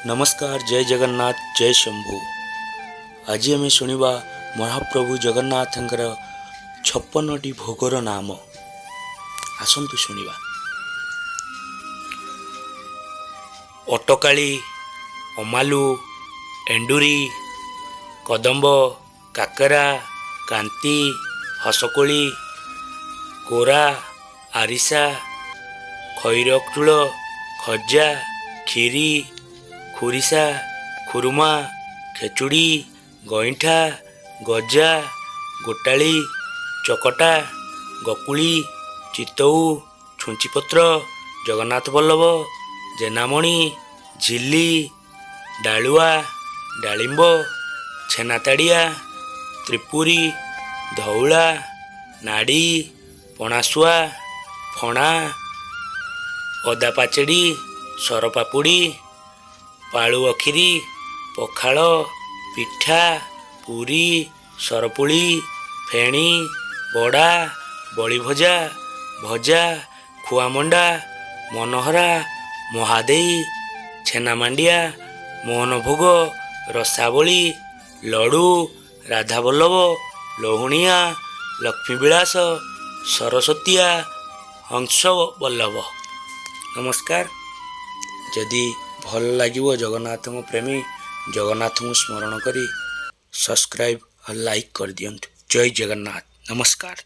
नमस्कार, जय जगन्नाथ, जय शंभु। आज आम शुणा महाप्रभु जगन्नाथंकर 56टी भोगर नाम। आसतु शुणा। अटकाली, अमालु, एंडुरी, कदम्ब, काकरा, कांति, हसकोली, कोरा, आरिसा, खैरकुल, खजा, खीरी, खुरीसा, खुरुमा, खेचुड़ी, गईठा, गजा, गोटाली, चकटा, गकुली, चितऊ, छुंचीपत्र, जगन्नाथ बल्लभ, जेनामणी, झिल्ली, डालुआ, डालिंब, छेनाताड़िया, त्रिपुरी, धौला, नाड़ी, पणासुआ, फणा, अदा पाचेड़ी, सरपापुड़ी, पालु अखिरी, पखाल, पिठा, पूरी, सरपुली, फेणी, बड़ा, बड़ी भजा, भजा, खुआमंडा, मनोहरा, महादेई, छेनामांडिया, मोहन भोग, रसावली, लडू, राधाबल्लभ, लहुणिया, लक्ष्मी विलास, सरस्वतिया, हंस बल्लभ। नमस्कार। जदि भल लगे जगन्नाथ प्रेमी जगन्नाथ स्मरण करी सब्सक्राइब और लाइक कर दियंतु। जय जगन्नाथ। नमस्कार।